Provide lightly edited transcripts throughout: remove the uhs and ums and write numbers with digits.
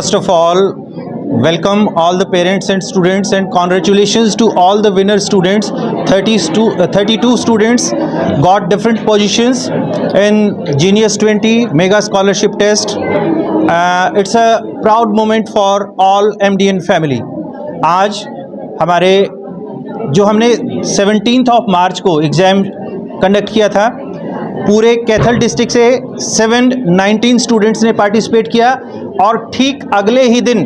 First of all, welcome all the parents and students and congratulations to all the winner students. 32 students got different positions in Genius 20 Mega Scholarship Test. It's a proud moment for all MDN family. आज हमारे जो हमने 17th of March को exam conduct किया था, पूरे Kaithal district से 719 students ने पार्टिसिपेट किया और ठीक अगले ही दिन,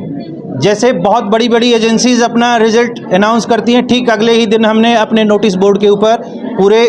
जैसे बहुत बड़ी बड़ी एजेंसीज़ अपना रिज़ल्ट अनाउंस करती हैं, ठीक अगले ही दिन हमने अपने नोटिस बोर्ड के ऊपर पूरे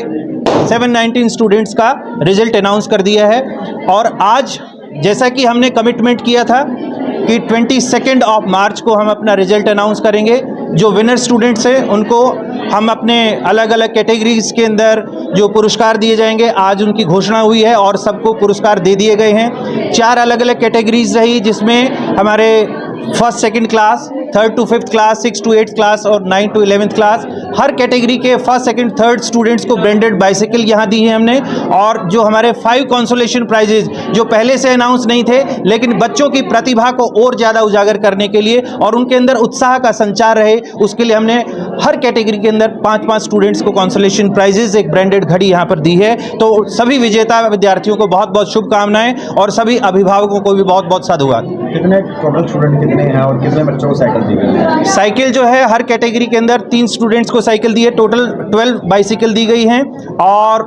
719 स्टूडेंट्स का रिज़ल्ट अनाउंस कर दिया है। और आज जैसा कि हमने कमिटमेंट किया था कि 22 ऑफ मार्च को हम अपना रिज़ल्ट अनाउंस करेंगे। जो विनर स्टूडेंट्स हैं उनको हम अपने अलग अलग कैटेगरीज़ के अंदर जो पुरस्कार दिए जाएंगे, आज उनकी घोषणा हुई है और सबको पुरस्कार दे दिए गए हैं। 4 अलग अलग कैटेगरीज़ रही, जिसमें हमारे first second class, 3rd to 5th class, 6th to 8th class और 9th to 11th class, her category के फर्स्ट सेकंड थर्ड स्टूडेंट्स को ब्रांडेड बाइसिकल यहाँ दी है हमने। और जो हमारे 5 कंसोलेशन प्राइजेज जो पहले से अनाउंस नहीं थे, लेकिन बच्चों की प्रतिभा को और ज़्यादा उजागर करने के लिए और उनके अंदर उत्साह का संचार रहे, उसके लिए हमने हर कैटेगरी के अंदर 5-5 स्टूडेंट्स को कंसोलेशन प्राइजेज, एक ब्रांडेड घड़ी यहाँ पर दी है। तो सभी विजेता विद्यार्थियों को बहुत बहुत शुभकामनाएं और सभी अभिभावकों को भी बहुत बहुत साधुवाद। कितने टोटल स्टूडेंट कितने हैं और कितने बच्चों को साइकिल दी गई है? साइकिल जो है हर कैटेगरी के अंदर 3 स्टूडेंट्स को साइकिल दी है, टोटल 12 बाइसिकल दी गई हैं और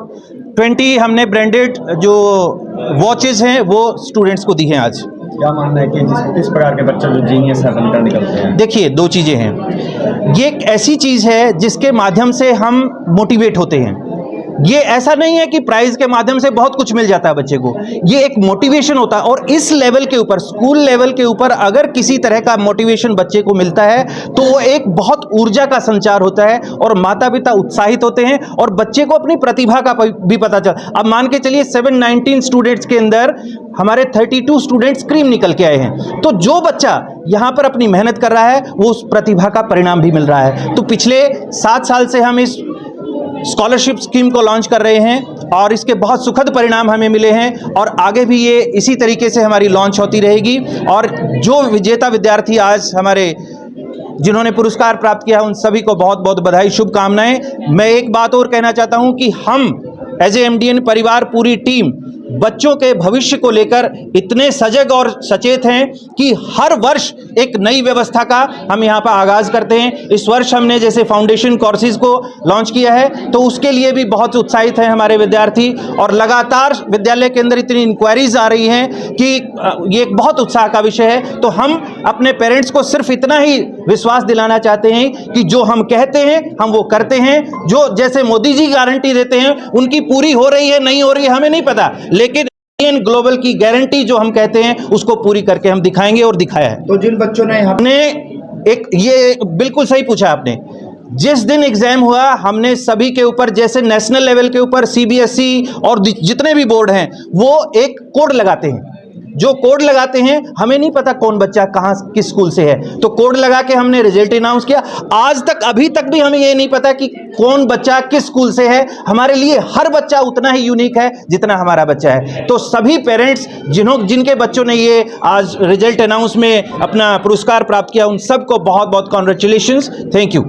20 हमने ब्रांडेड जो वॉचेस हैं वो स्टूडेंट्स को दी हैं। आज क्या मानना है कि किस प्रकार के बच्चे जो जीनियस है बनकर निकलते हैं? देखिए, 2 चीज़ें हैं। ये एक ऐसी चीज़ है जिसके माध्यम से हम मोटिवेट होते हैं। ये ऐसा नहीं है कि प्राइज के माध्यम से बहुत कुछ मिल जाता है बच्चे को, ये एक मोटिवेशन होता है। और इस लेवल के ऊपर, स्कूल लेवल के ऊपर अगर किसी तरह का मोटिवेशन बच्चे को मिलता है तो वो एक बहुत ऊर्जा का संचार होता है और माता पिता उत्साहित होते हैं और बच्चे को अपनी प्रतिभा का भी पता चल। अब मान के चलिए 719 स्टूडेंट्स के अंदर हमारे 32 स्टूडेंट्स क्रीम निकल के आए हैं, तो जो बच्चा यहाँ पर अपनी मेहनत कर रहा है वो उस प्रतिभा का परिणाम भी मिल रहा है। तो पिछले 7 साल से हम इस स्कॉलरशिप स्कीम को लॉन्च कर रहे हैं और इसके बहुत सुखद परिणाम हमें मिले हैं और आगे भी ये इसी तरीके से हमारी लॉन्च होती रहेगी। और जो विजेता विद्यार्थी आज हमारे जिन्होंने पुरस्कार प्राप्त किया, उन सभी को बहुत बहुत बधाई, शुभकामनाएं। मैं एक बात और कहना चाहता हूं कि हम एज ए एमडीएन परिवार, पूरी टीम बच्चों के भविष्य को लेकर इतने सजग और सचेत हैं कि हर वर्ष एक नई व्यवस्था का हम यहाँ पर आगाज़ करते हैं। इस वर्ष हमने जैसे फाउंडेशन कोर्सेज को लॉन्च किया है, तो उसके लिए भी बहुत उत्साहित हैं हमारे विद्यार्थी और लगातार विद्यालय के अंदर इतनी इंक्वायरीज आ रही हैं कि ये एक बहुत उत्साह का विषय है। तो हम अपने पेरेंट्स को सिर्फ इतना ही विश्वास दिलाना चाहते हैं कि जो हम कहते हैं हम वो करते हैं। जो जैसे मोदी जी गारंटी देते हैं उनकी पूरी हो रही है नहीं हो रही है हमें नहीं पता, लेकिन ग्लोबल की गारंटी जो हम कहते हैं उसको पूरी करके हम दिखाएंगे और दिखाया है। तो जिन बच्चों ने हमने एक, ये बिल्कुल सही पूछा आपने, जिस दिन एग्जाम हुआ हमने सभी के ऊपर, जैसे नेशनल लेवल के ऊपर सीबीएसई और जितने भी बोर्ड हैं वो एक कोड लगाते हैं। जो कोड लगाते हैं, हमें नहीं पता कौन बच्चा कहाँ किस स्कूल से है, तो कोड लगा के हमने रिजल्ट अनाउंस किया। आज तक अभी तक भी हमें ये नहीं पता कि कौन बच्चा किस स्कूल से है। हमारे लिए हर बच्चा उतना ही यूनिक है जितना हमारा बच्चा है। तो सभी पेरेंट्स जिनके बच्चों ने ये आज रिजल्ट अनाउंस में अपना पुरस्कार प्राप्त किया, उन सबको बहुत बहुत कॉन्ग्रेचुलेशंस, थैंक यू।